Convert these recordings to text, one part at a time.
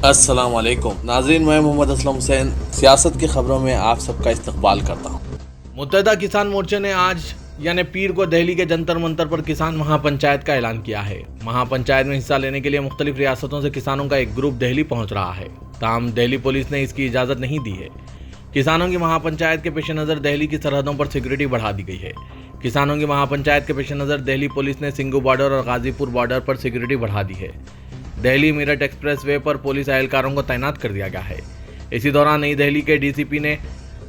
अस्सलाम वालेकुम नाज़रीन, मैं मोहम्मद असलम हुसैन सियासत की खबरों में आप सबका इस्तकबाल करता हूँ। मुत्तहिदा किसान मोर्चे ने आज यानी पीर को दिल्ली के जंतर मंतर पर किसान महापंचायत का ऐलान किया है। महापंचायत में हिस्सा लेने के लिए मुख्तलिफ रियासतों से किसानों का एक ग्रुप दिल्ली पहुंच रहा है। ताहम दिल्ली पुलिस ने इसकी इजाज़त नहीं दी है। किसानों की महापंचायत के पेश नज़र दिल्ली की सरहदों पर सिक्योरिटी बढ़ा दी गई है। किसानों की महापंचायत के पेश नज़र दिल्ली पुलिस ने सिंघू बॉर्डर और गाजीपुर बॉर्डर पर सिक्योरिटी बढ़ा दी है। दिल्ली मेरठ एक्सप्रेस वे पर पुलिस एहलकारों को तैनात कर दिया गया है। इसी दौरान नई दिल्ली के डीसीपी ने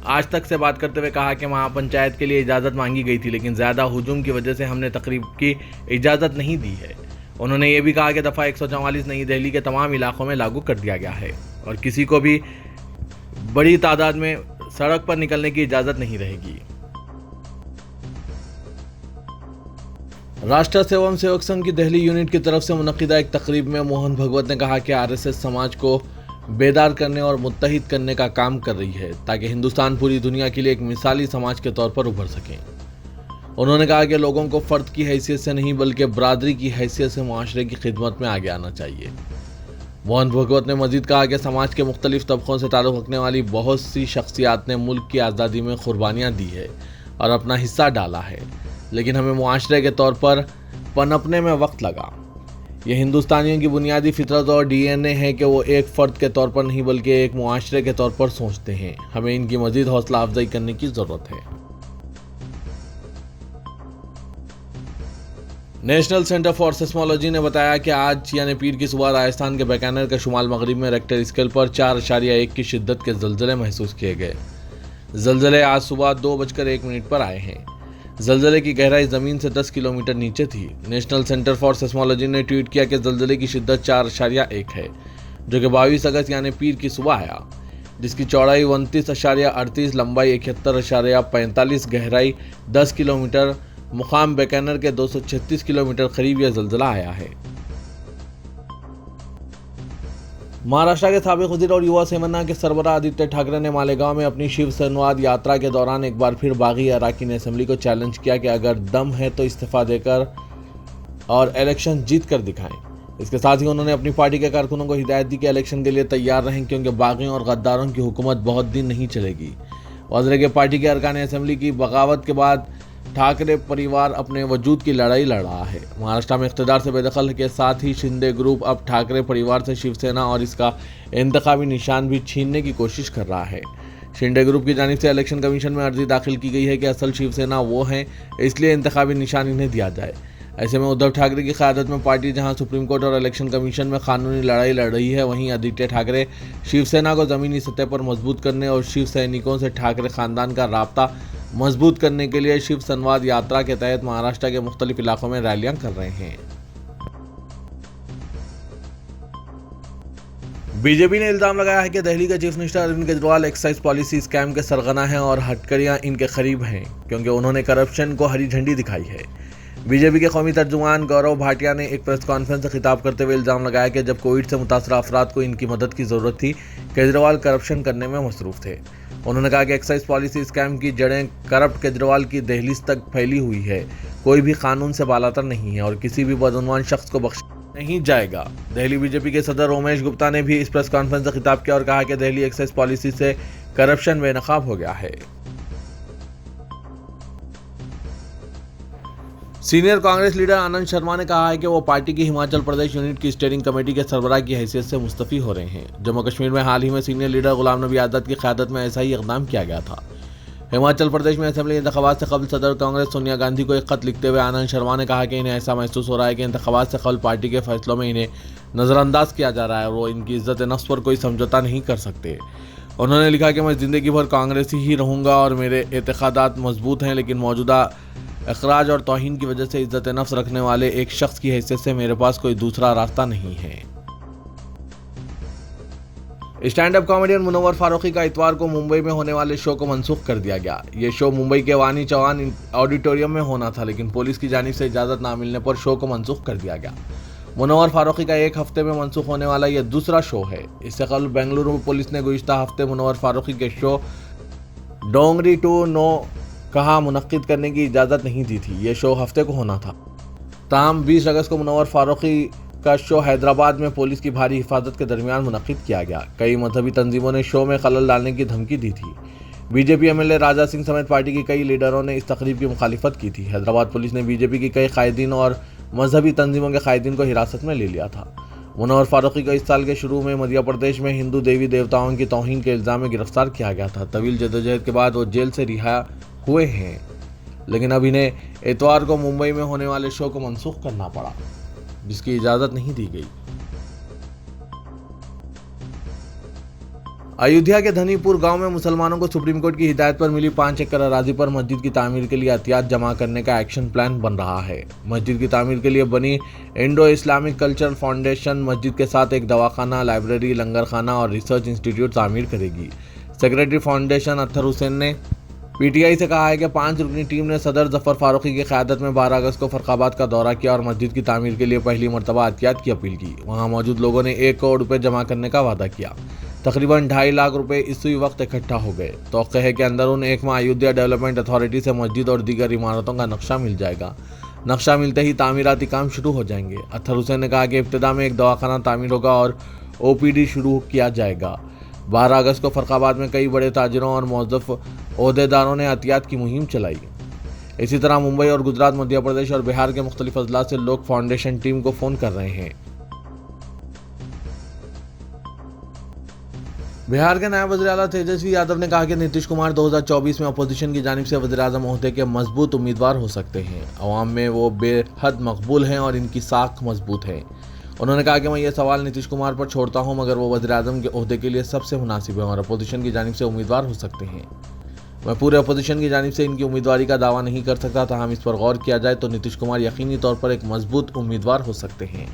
आज तक से बात करते हुए कहा कि महापंचायत के लिए इजाज़त मांगी गई थी, लेकिन ज़्यादा हुजूम की वजह से हमने तकरीब की इजाज़त नहीं दी है। उन्होंने ये भी कहा कि दफ़ा 144 नई दिल्ली के तमाम इलाकों में लागू कर दिया गया है और किसी को भी बड़ी तादाद में सड़क पर निकलने की इजाज़त नहीं रहेगी। राष्ट्र सेवम सेवक संघ की दिल्ली यूनिट की तरफ से मुनक्किदा एक तकरीब में मोहन भगवत ने कहा कि आरएसएस समाज को बेदार करने और मुत्तहिद करने का काम कर रही है ताकि हिंदुस्तान पूरी दुनिया के लिए एक मिसाली समाज के तौर पर उभर सके। उन्होंने कहा कि लोगों को फ़र्द की हैसियत से नहीं बल्कि बरादरी की हैसियत से मुआशरे की खिदमत में आगे आना चाहिए। मोहन भगवत ने मजीद कहा कि समाज के मुख्तलिफ तबकों से ताल्लुक़ रखने वाली बहुत सी शख्सियात ने मुल्क की आज़ादी में कुर्बानियाँ दी है और अपना हिस्सा डाला है, लेकिन हमें मुआशरे के तौर पर पनपने में वक्त लगा। यह हिंदुस्तानियों की बुनियादी फितरत और डीएनए है कि वो एक फ़र्द के तौर पर नहीं बल्कि एक मुआशरे के तौर पर सोचते हैं। हमें इनकी मज़ीद हौसला अफजाई करने की ज़रूरत है। नेशनल सेंटर फॉर सिस्मोलॉजी ने बताया कि आज यानी पीर की सुबह राजस्थान के बीकानेर के शुमाल मगरिब में रेक्टर स्केल पर 4.1 की शिद्दत के ज़लज़ले महसूस किए गए। ज़लज़ले आज सुबह 2:01 पर आए हैं। ज़लज़ले की गहराई ज़मीन से 10 किलोमीटर नीचे थी। नेशनल सेंटर फॉर सिस्मोलॉजी ने ट्वीट किया कि ज़लज़ले की शिद्दत 4.1 है, जो कि 22 अगस्त यानी पीर की सुबह आया, जिसकी चौड़ाई 29.38, लंबाई 71.45, गहराई 10 किलोमीटर, मुकाम बीकानेर के 236 किलोमीटर करीब यह ज़लज़ला आया है। महाराष्ट्र के साबिक वज़ीर और युवा सेना के सरबराह आदित्य ठाकरे ने मालेगांव में अपनी शिव संवाद यात्रा के दौरान एक बार फिर बागी अराकीन असेंबली को चैलेंज किया कि अगर दम है तो इस्तीफा देकर और इलेक्शन जीत कर दिखाएं। इसके साथ ही उन्होंने अपनी पार्टी के कारकुनों को हिदायत दी कि इलेक्शन के लिए तैयार रहें, क्योंकि बागियों और गद्दारों की हुकूमत बहुत दिन नहीं चलेगी। वज़ीर के पार्टी के अरकान असेंबली की बगावत के बाद ठाकरे परिवार अपने वजूद की लड़ाई लड़ रहा है। महाराष्ट्र में इख्तिदार से बेदखल के साथ ही शिंदे ग्रुप अब ठाकरे परिवार से शिवसेना और इसका इंतखाबी निशान भी छीनने की कोशिश कर रहा है। शिंदे ग्रुप की जानिब से इलेक्शन कमीशन में अर्जी दाखिल की गई है कि असल शिवसेना वो हैं, इसलिए इंतखाबी निशान इन्हें दिया जाए। ऐसे में उद्धव ठाकरे की क़यादत में पार्टी जहां सुप्रीम कोर्ट और इलेक्शन कमीशन में कानूनी लड़ाई लड़ रही है, वहीं आदित्य ठाकरे शिवसेना को ज़मीनी सतह पर मजबूत करने और शिव सैनिकों से ठाकरे ख़ानदान का राब्ता मजबूत करने के लिए शिव संवाद यात्रा के तहत महाराष्ट्र के मुख्तलिफ इलाकों में रैलियां कर रहे हैं। बीजेपी ने इल्जाम लगाया है कि दिल्ली के chief minister Arvind Kejriwal excise policy scam के सरगना हैं और हथकड़ियां इनके करीब हैं, क्योंकि उन्होंने करप्शन को हरी झंडी दिखाई है। बीजेपी के कौमी तर्जुमान गौरव भाटिया ने एक प्रेस कॉन्फ्रेंस से खिताब करते हुए इल्जाम लगाया कि जब कोविड से मुतासरा अफराद को इनकी मदद की ज़रूरत थी, केजरीवाल करप्शन करने में मसरूफ़ थे। उन्होंने कहा कि एक्साइज पॉलिसी स्कैम की जड़ें करप्ट केजरीवाल की दहलीज तक फैली हुई है। कोई भी कानून से बालातर नहीं है और किसी भी बदउनवान शख्स को बख्शा नहीं जाएगा। दिल्ली बीजेपी के सदर उमेश गुप्ता ने भी इस प्रेस कॉन्फ्रेंस से खिताब किया और कहा कि दिल्ली एक्साइज पॉलिसी से करप्शन बेनकाब हो गया है। सीनियर कांग्रेस लीडर आनंद शर्मा ने कहा है कि वो पार्टी की हिमाचल प्रदेश यूनिट की स्टीयरिंग कमेटी के सरबराह की हैसियत से मुस्तफ़ी हो रहे हैं। जम्मू कश्मीर में हाल ही में सीनियर लीडर गुलाम नबी आज़ाद की क़यादत में ऐसा ही इक़दाम किया गया था। हिमाचल प्रदेश में असेंबली इंतख़ाबात से कबल सदर कांग्रेस सोनिया गांधी को एक ख़त लिखते हुए आनंद शर्मा ने कहा कि इन्हें ऐसा महसूस हो रहा है कि इंतख़ाबात से कबल पार्टी के फैसलों में इन्हें नज़रअंदाज किया जा रहा है और वो इनकी इज़्ज़त नफ्स पर कोई समझौता नहीं कर सकते। उन्होंने लिखा कि मैं ज़िंदगी भर कांग्रेसी ही रहूँगा और मेरे एतक़ादात मजबूत हैं, लेकिन मौजूदा अखराज और तौहीन की वजह से इज़्ज़त नफ्स रखने वाले एक शख्स की हैसियत से मेरे पास कोई दूसरा रास्ता नहीं है। Stand up comedian Munawar Faruqui का इतवार को मुंबई में होने वाले शो को मनसूख कर दिया गया। ये शो मुंबई के वानी चौहान ऑडिटोरियम में होना था, लेकिन पुलिस की जानिब से इजाज़त ना मिलने पर शो को मनसूख कर दिया गया। मुनव्वर फारूकी का एक हफ्ते में मनसूख होने वाला यह दूसरा शो है। इससे कबल बेंगलुरु पुलिस ने गुज़िश्ता हफ्ते मुनव्वर फारूकी के शो डोंगरी टू नो कहा मुनक्किद करने की इजाज़त नहीं दी थी। यह शो हफ्ते को होना था। ताहम 20 अगस्त को मुनव्वर फारूकी का शो हैदराबाद में पुलिस की भारी हिफाजत के दरमियान मुनक्किद किया गया। कई मजहबी तंजीमों ने शो में खलल डालने की धमकी दी थी। बीजेपी एमएलए राजा सिंह समेत पार्टी की कई लीडरों ने इस तकरीब की मुखालिफत की थी। हैदराबाद पुलिस ने बीजेपी की कई कायदीन और मजहबी तंजीमों के कायदीन को हिरासत में ले लिया था। मुनव्वर फारूकी को इस साल के शुरू में मध्य प्रदेश में हिंदू देवी देवताओं की तौहीन के इल्जाम में गिरफ्तार किया गया था। तवील जदोजहद के बाद वो जेल से रिहा हुए हैं, लेकिन अब इन्हें इतवार को मुंबई में होने वाले शो को मनसूख करना पड़ा, जिसकी इजाजत नहीं दी गई। अयोध्या के धनीपुर गांव में मुसलमानों को सुप्रीम कोर्ट की हिदायत पर मिली 5 एकड़ अराजी पर मस्जिद की तामीर के लिए अतियात जमा करने का एक्शन प्लान बन रहा है। मस्जिद की तामीर के लिए बनी इंडो इस्लामिक कल्चरल फाउंडेशन मस्जिद के साथ एक दवाखाना, लाइब्रेरी, लंगर खाना और रिसर्च इंस्टीट्यूट तामीर करेगी। सेक्रेटरी फाउंडेशन अत्तर हुसैन ने पीटीआई से कहा है कि 5 रुकनी टीम ने सदर जफर फारूकी की क़यादत में 12 अगस्त को फरखाबाद का दौरा किया और मस्जिद की तामीर के लिए पहली मरतबा अतियात की अपील की। वहाँ मौजूद लोगों ने 1 करोड़ रुपये जमा करने का वादा किया। तकरीबन 2.5 लाख रुपए इसी वक्त इकट्ठा हो गए। तौक़े है कि अंदरून एक माह अयोध्या डेवलपमेंट अथॉरिटी से मस्जिद और दीगर इमारतों का नक्शा मिल जाएगा। नक्शा मिलते ही तामीराती काम शुरू हो जाएंगे। अत्तर हुसैन ने कहा कि इब्तिदा में एक दवाखाना तामीर होगा और ओपीडी शुरू किया जाएगा। 12 अगस्त को फरखाबाद में कई बड़े ताजिरों और मौज़ूफ़ ओहदेदारों ने एहतियात की मुहिम चलाई। इसी तरह मुंबई और गुजरात, मध्य प्रदेश और बिहार के मुख्तलिफ अजला से लोग फाउंडेशन टीम को फ़ोन कर रहे हैं। बिहार के नायब वज़ीर आला तेजस्वी यादव ने कहा कि नीतीश कुमार 2024 में अपोजिशन की जानिब से वज़ीर-ए-आज़म ओहदे के मजबूत उम्मीदवार हो सकते हैं। अवाम में वो बेहद मकबूल हैं और इनकी साख मजबूत है। उन्होंने कहा कि मैं ये सवाल नीतीश कुमार पर छोड़ता हूं, मगर वो वज़ीर-ए-आज़म के ओहदे के लिए सबसे मुनासिब है और अपोजिशन की जानिब से उम्मीदवार हो सकते हैं। मैं पूरे अपोजिशन की जानिब से इनकी उम्मीदवारी का दावा नहीं कर सकता, ताहम इस पर गौर किया जाए तो नीतीश कुमार यकीनी तौर पर एक मजबूत उम्मीदवार हो सकते हैं।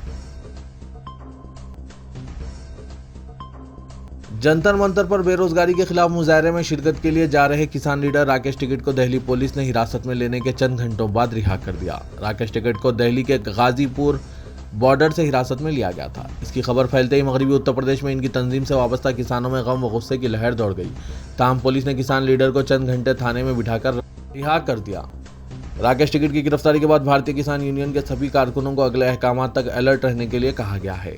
जंतर मंतर पर बेरोजगारी के खिलाफ मुजाहरे में शिरकत के लिए जा रहे किसान लीडर राकेश टिकैत को दिल्ली पुलिस ने हिरासत में लेने के चंद घंटों बाद रिहा कर दिया। राकेश टिकैत को दिल्ली के गाजीपुर बॉर्डर से हिरासत में लिया गया था। इसकी खबर फैलते ही मगरबी उत्तर प्रदेश में इनकी तंजीम से वाबस्ता किसानों में गम व गुस्से की लहर दौड़ गई। ताहम पुलिस ने किसान लीडर को चंद घंटे थाने में बिठाकर रिहा कर दिया। राकेश टिकैत की गिरफ्तारी के बाद भारतीय किसान यूनियन के सभी कारकुनों को अगले अहकाम तक अलर्ट रहने के लिए कहा गया है।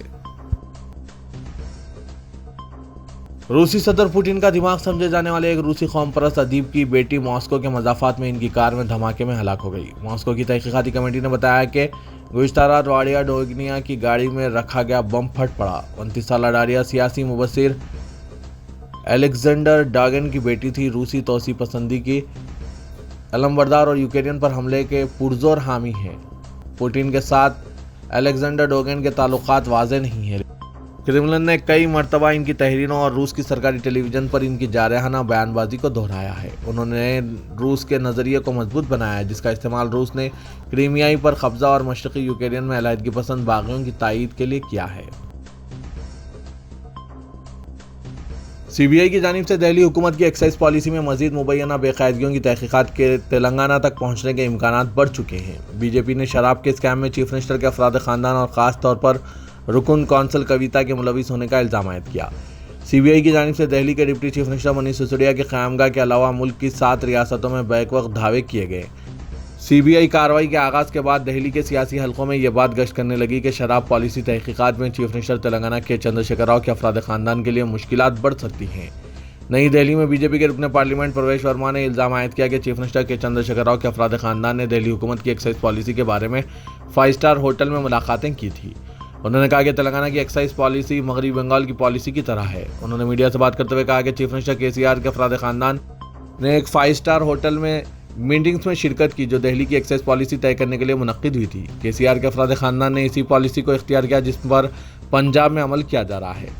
रूसी सदर पुतिन का दिमाग समझे जाने वाले एक रूसी कौम परस्त अदीब की बेटी मॉस्को के मज़ाफ़ात में इनकी कार में धमाके में हलाक हो गई। मॉस्को की तहकीकाती कमेटी ने बताया कि गुज़श्ता रात डारिया डोगनिया की गाड़ी में रखा गया बम फट पड़ा। 29 साला डारिया सियासी मुबस्सिर अलेक्जेंडर डागन की बेटी थी। रूसी तोसी पसंदी की अलमबरदार और यूक्रेन पर हमले के पुरजोर हामी हैं। पुतिन के साथ अलेक्जेंडर डोगन के ताल्लुकात वाज़ेह नहीं है। क्रेमलिन ने कई मरतबा इनकी तहरीरों और रूस की सरकारी टेलीविजन पर इनकी जारहाना बयानबाजी को दोहराया है। उन्होंने रूस के नज़रिए को मजबूत बनाया है, जिसका इस्तेमाल रूस ने क्रीमियाई पर कब्जा और मशरक़ी यूक्रेन में अलहदगी पसंद बागियों की तायीद के लिए किया है। सीबीआई की जानिब से दिल्ली हुकूमत की एक्साइज पॉलिसी में मजीद मुबैना बेकायदगियों की तहकीकात के तेलंगाना तक पहुँचने के इम्कानात बढ़ चुके हैं। बीजेपी ने शराब के स्कैम में चीफ मिनिस्टर के अफराद ख़ानदान और ख़ास तौर पर रुकन कौंसल कविता के मुलविस होने का इल्ज़ाम आयद किया। सीबीआई की जानिब से दिल्ली के deputy chief minister Manish Sisodia के क़यामगाह के अलावा मुल्क की 7 रियासतों में बैक वक्त दावे किए गए। सीबीआई कार्रवाई के आगाज़ के बाद दिल्ली के सियासी हलकों में ये बात गश्त करने लगी कि शराब पॉलिसी तहकीकात में चीफ मिनिस्टर तेलंगाना के चंद्रशेखर राव के अफराद ख़ानदान के लिए मुश्किलात बढ़ सकती हैं। नई दिल्ली में बीजेपी के रुकन पार्लियामेंट प्रवेश वर्मा ने इल्ज़ाम आयद किया कि चीफ मिनिस्टर के चंद्रशेखर राव के अफराद ख़ानदान ने दिल्ली हुकूमत की एक्साइज पॉलिसी के बारे में 5 स्टार होटल में मुलाकातें की थी। उन्होंने कहा कि तेलंगाना की एक्साइज पॉलिसी मगरबी बंगाल की पॉलिसी की तरह है। उन्होंने मीडिया से बात करते हुए कहा कि चीफ मिनिस्टर केसीआर के अफराद ख़ानदान ने एक 5 स्टार होटल में मीटिंग्स में शिरकत की जो दिल्ली की एक्साइज पॉलिसी तय करने के लिए मुनक्किद हुई थी। केसीआर के अफराद ख़ानदान ने इसी पॉलिसी को इख्तियार किया जिस पर पंजाब में अमल किया जा रहा है।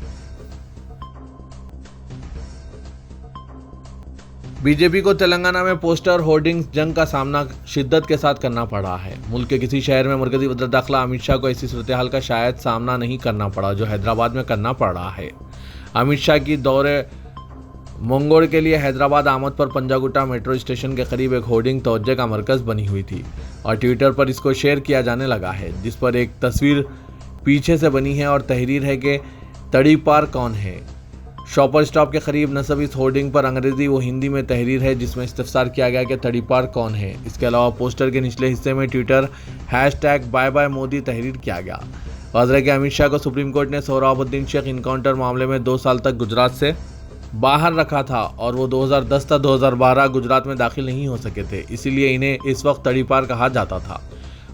बीजेपी को तेलंगाना में पोस्टर होर्डिंग्स जंग का सामना शिद्दत के साथ करना पड़ा है। मुल्क के किसी शहर में मरकजी वज़ीर दाखिला अमित शाह को ऐसी सूरत हाल का शायद सामना नहीं करना पड़ा जो हैदराबाद में करना पड़ रहा है। अमित शाह की दौरे मंगोड़ के लिए हैदराबाद आमद पर पंजागुट्टा मेट्रो स्टेशन के करीब एक होर्डिंग तवज्जो का मरकज़ बनी हुई थी और ट्विटर पर इसको शेयर किया जाने लगा है, जिस पर एक तस्वीर पीछे से बनी है और तहरीर है कि तड़ी पार कौन है। शॉपर स्टॉप के करीब नस्ब इस होर्डिंग पर अंग्रेजी व हिंदी में तहरीर है जिसमें इस्तफसार किया गया कि तड़ी पार कौन है। इसके अलावा पोस्टर के निचले हिस्से में ट्विटर #ByByModi तहरीर किया गया। वाज़ेह कि अमित शाह को सुप्रीम कोर्ट ने सोहराबुद्दीन शेख इनकाउंटर मामले में 2 साल तक गुजरात से बाहर रखा था और वो 2010 तक 2012 गुजरात में दाखिल नहीं हो सके थे, इसीलिए इन्हें इस वक्त तड़ीपार कहा जाता था।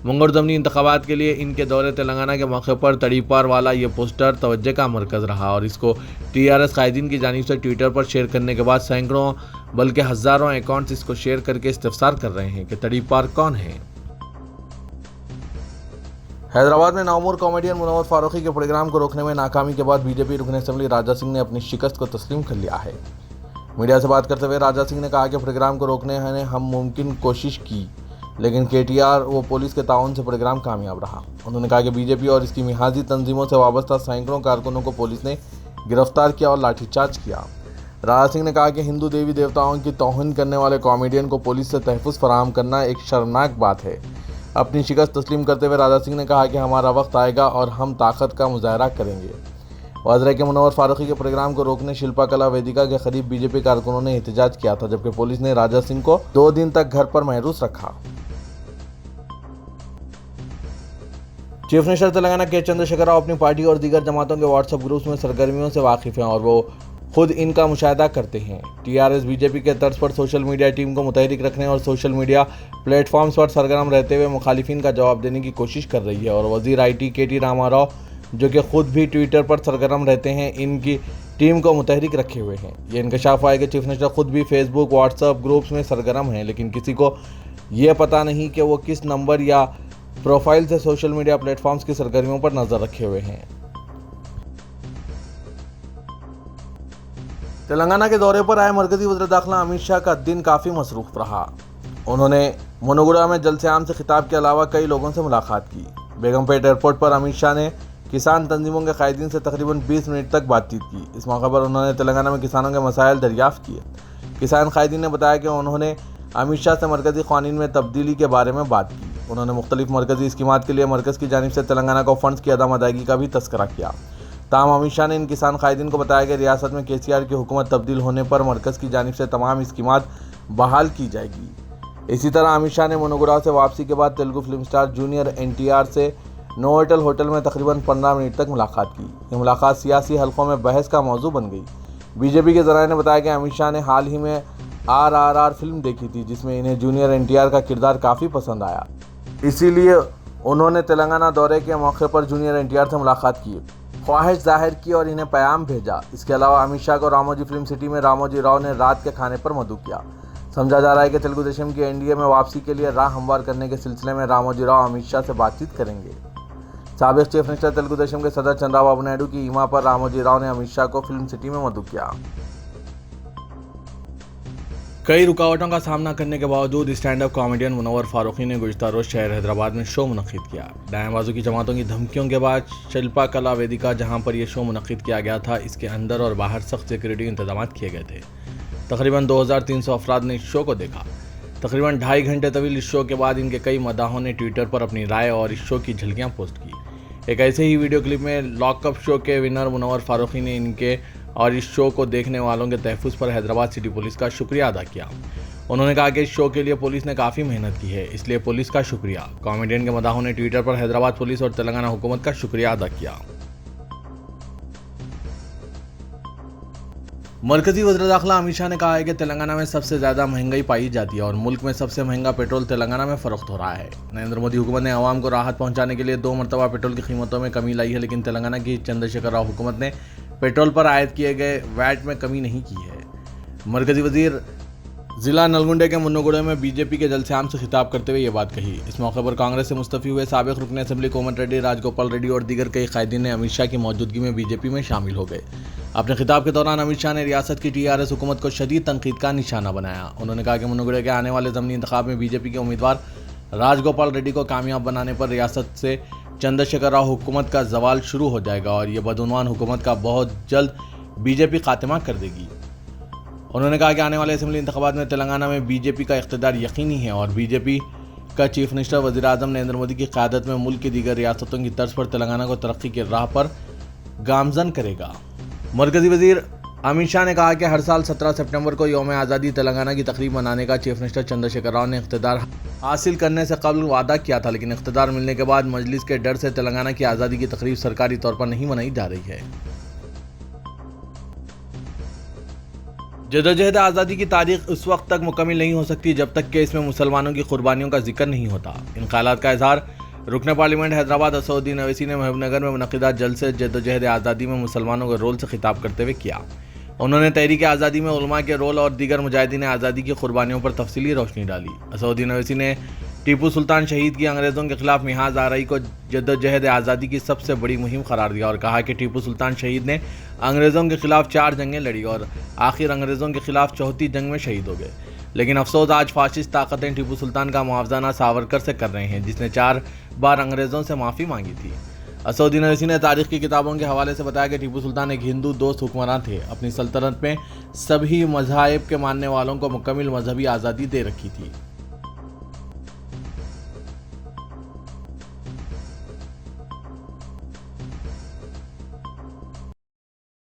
मंगल ज़मीनी इंतखाबात के लिए इनके दौरे तेलंगाना के मौके पर तड़ीपार वाला ये पोस्टर तवज्जो का मरकज़ रहा और इसको टीआरएस कायदीन की जानिब से ट्विटर पर शेयर करने के बाद सैकड़ों बल्कि हज़ारों अकाउंट्स इसको शेयर करके इस्तिफसार कर रहे हैं कि तड़ीपार कौन है। हैदराबाद में नामूर कॉमेडियन मुनव्वर फारूकी के प्रोग्राम को रोकने में नाकामी के बाद बीजेपी रुकन असेंबली राजा सिंह ने अपनी शिकस्त को तस्लीम कर लिया है। मीडिया से बात करते हुए राजा सिंह ने कहा कि प्रोग्राम को रोकने ने हम मुमकिन कोशिश की, लेकिन केटीआर व पुलिस के ताउन से प्रोग्राम कामयाब रहा। उन्होंने कहा कि बीजेपी और इसकी मिहाजी तंजीमों से वाबस्ता सैकड़ों कारकुनों को पुलिस ने गिरफ्तार किया और लाठीचार्ज किया। राजा सिंह ने कहा कि हिंदू देवी देवताओं की तौहीन करने वाले कॉमेडियन को पुलिस से तहफ़्फ़ुज़ फराहम करना एक शर्मनाक बात है। अपनी शिकस्त तस्लीम करते हुए राजा सिंह ने कहा कि हमारा वक्त आएगा और हम ताकत का मुजाहरा करेंगे। वाज़ेह कि मुनव्वर फारूकी के प्रोग्राम को रोकने शिल्पा कला वेदिका के करीब बीजेपी कारकुनों ने एहतजाज किया था, जबकि पुलिस ने राजा सिंह को 2 दिन तक घर पर महरूस रखा। चीफ मिनिस्टर तेलंगाना के चंद्रशेखर राव अपनी पार्टी और दीगर जमातों के व्हाट्सएप ग्रुप्स में सरगर्मियों से वाकिफ हैं और वो खुद इनका मुशाहिदा करते हैं। टीआरएस बीजेपी के तर्ज पर सोशल मीडिया टीम को मुतहरिक रखने और सोशल मीडिया प्लेटफॉर्म्स पर सरगर्म रहते हुए मुखालिफिन का जवाब देने की कोशिश कर रही है और वजीर IT KT रामाराव, जो कि खुद भी ट्विटर पर सरगर्म रहते हैं, इनकी टीम को मुतहरिक रखे हुए हैं। ये इंकशाफ हुआ है कि चीफ मिनिस्टर खुद भी फेसबुक व्हाट्सएप ग्रुप्स में सरगर्म हैं, लेकिन किसी को ये पता नहीं कि वो किस नंबर या प्रोफाइल से सोशल मीडिया प्लेटफॉर्म्स की सरगर्मियों पर नजर रखे हुए हैं। तेलंगाना के दौरे पर आए मरकजी वज़ीर दाखिला अमित शाह का दिन काफ़ी मसरूफ रहा। उन्होंने मुनगुड़ा में जलसे-आम से खिताब के अलावा कई लोगों से मुलाकात की। बेगमपेट एयरपोर्ट पर अमित शाह ने किसान तंजीमों के कायदीन से तकरीबन 20 मिनट तक बातचीत की। इस मौके पर उन्होंने तेलंगाना में किसानों के मसाइल दरियाफ्त किए। किसान कायदीन ने बताया कि उन्होंने अमित शाह से मरकजी क़ानून में तब्दीली के बारे में बात की। उन्होंने मुख्तलिफ मरकजी स्कीमात के लिए मरकज़ की जानिब से तेलंगाना को फ़ंड्स की अदम अदायगी का भी तस्करा किया। ताहम अमित शाह ने इन किसान कायदीन को बताया कि रियासत में KCR की हुकूमत तब्दील होने पर मरकज़ की जानिब से तमाम स्कीमात बहाल की जाएगी। इसी तरह अमित शाह ने मुनगुड़ा से वापसी के बाद Telugu film star junior NTR से नोवोटेल होटल में तकरीबन 15 मिनट तक मुलाकात की। ये मुलाकात सियासी हलकों में बहस का मौजू बन गई। बीजेपी के ज़राए ने बताया कि अमित शाह ने हाल ही में RRR फिल्म देखी थी, जिसमें इन्हें जूनियर NTR का किरदार काफ़ी पसंद आया, इसीलिए उन्होंने तेलंगाना दौरे के मौके पर जूनियर NTR से मुलाकात की, ख्वाहिश जाहिर की और इन्हें पैगाम भेजा। इसके अलावा अमित शाह को रामोजी फिल्म सिटी में रामोजी राव ने रात के खाने पर मदऊ किया। समझा जा रहा है कि तेलुगु देशम की NDA में वापसी के लिए राह हमवार करने के सिलसिले में रामोजी राव अमित शाह से बातचीत करेंगे। साबिक चीफ मिनिस्टर तेलुगु देशम के सदर चंद्रबाबू नायडू की ईमा पर रामोजी राव ने अमित शाह को फिल्म सिटी में मदऊ किया। कई रुकावटों का सामना करने के बावजूद stand up comedian Munawar Faruqui ने गुज़श्ता रोज़ शहर हैदराबाद में शो मुनक़िद किया। दाएं बाजू की जमातों की धमकियों के बाद शिल्पा कला वेदिका, जहां पर यह शो मुनक़िद किया गया था, इसके अंदर और बाहर सख्त सिक्योरिटी इंतजाम किए गए थे। तकरीबन 2300 अफराद ने इस शो को देखा। तकरीबन 2.5 घंटे तवील इस शो के बाद इनके कई मदाहों ने ट्विटर पर अपनी राय और इस शो की झलकियाँ पोस्ट की। एक ऐसे ही वीडियो क्लिप में लॉकअप शो के विनर मुनव्वर फारूकी ने इनके और इस शो को देखने वालों के तहफ़्फ़ुज़ पर हैदराबाद सिटी पुलिस का शुक्रिया अदा किया। उन्होंने कहा कि इस शो के लिए पुलिस ने काफ़ी मेहनत की है, इसलिए पुलिस का शुक्रिया। कॉमेडियन के मदाहों ने ट्विटर पर हैदराबाद पुलिस और तेलंगाना हुकूमत का शुक्रिया अदा किया। मरकजी वज़ीर दाखिला अमित शाह ने कहा है कि तेलंगाना में सबसे ज़्यादा महंगाई पाई जाती है और मुल्क में सबसे महंगा पेट्रोल तेलंगाना में फ़रोख्त हो रहा है। नरेंद्र मोदी हुकूमत ने आवाम को राहत पहुंचाने के लिए 2 मरतबा पेट्रोल की कीमतों में कमी लाई है, लेकिन तेलंगाना की चंद्रशेखर राव हुकूमत ने पेट्रोल पर आयद किए गए वैट में कमी नहीं की है। मरकजी वज़ीर जिला नलगुंडे के मुन्नगुड़े में बीजेपी के जलसे-आम से खिताब करते हुए ये बात कही। इस मौके पर कांग्रेस से मुस्तफ़ी हुए साबिक रुकन असेंबली कोमट रेड्डी, राजगोपाल रेड्डी और दीगर कई कायदीन ने अमित शाह की मौजूदगी में बीजेपी में शामिल हो गए। अपने खिताब के दौरान अमित शाह ने रियासत की TRS हुकूमत को शदीद तनकीद का निशाना बनाया। उन्होंने कहा कि मुन्नगुड़े के आने वाले ज़मीनी इंतखाब में बीजेपी के उम्मीदवार राजगोपाल रेड्डी को कामयाब बनाने पर रियासत से चंद्रशेखर राव हुकूमत का जवाल शुरू हो जाएगा और ये बदउनवान हुकूमत का बहुत जल्द बीजेपी खात्मा कर देगी। उन्होंने कहा कि आने वाले असेंबली इंतखाबात में तेलंगाना में बीजेपी का इख्तिदार यकीनी है और बीजेपी का चीफ मिनिस्टर वज़ीर आज़म नरेंद्र मोदी की क़यादत में मुल्क की दीगर रियासतों की तर्ज पर तेलंगाना को तरक्की की राह पर गामजन करेगा। मरकजी वज़ीर अमित शाह ने कहा कि हर साल 17 सितंबर को यौम आज़ादी तेलंगाना की तकरीब मनाने का चीफ मिनिस्टर चंद्रशेखर राव ने इख्तियार हासिल करने से कबल वादा किया था, लेकिन इख्तियार मिलने के बाद मजलिस के डर से तेलंगाना की आज़ादी की तकरीब सरकारी तौर पर नहीं मनाई जा रही है। जदोजहद आज़ादी की तारीख उस वक्त तक मुकम्मल नहीं हो सकती जब तक कि इसमें मुसलमानों की कुर्बानियों का जिक्र नहीं होता। इन ख्यालात का इजहार रुकन पार्लियामेंट हैदराबाद असदुद्दीन ओवैसी ने महबूबनगर में मुनक़िदा जलसे जदोजहद आज़ादी में मुसलमानों के रोल से खिताब करते हुए किया। उन्होंने तहरीक आज़ादी में उलमा के रोल और दीगर मुजाहिदीन आज़ादी की कुर्बानियों पर तफसीली रोशनी डाली। असदुद्दीन ओवैसी ने टीपू सुल्तान शहीद की अंग्रेज़ों के खिलाफ मिहाज आरई को जद्दोजहद आज़ादी की सबसे बड़ी मुहिम करार दिया और कहा कि टीपू सुल्तान शहीद ने अंग्रेज़ों के खिलाफ 4 जंगें लड़ी और आखिर अंग्रेज़ों के खिलाफ चौथी जंग में शहीद हो गए। लेकिन अफसोस आज फाशिस्ट ताकतें टीपू सुल्तान का मुआवजा सावरकर से कर रहे हैं, जिसने 4 बार अंग्रेज़ों से माफ़ी मांगी थी। असदुद्दीन ओवैसी ने तारीख की किताबों के हवाले से बताया कि टीपू सुल्तान एक हिंदू दोस्त हुक्मरान थे। अपनी सल्तनत में सभी मज़ाहिब के मानने वालों को मुकम्मल मजहबी आज़ादी दे रखी थी।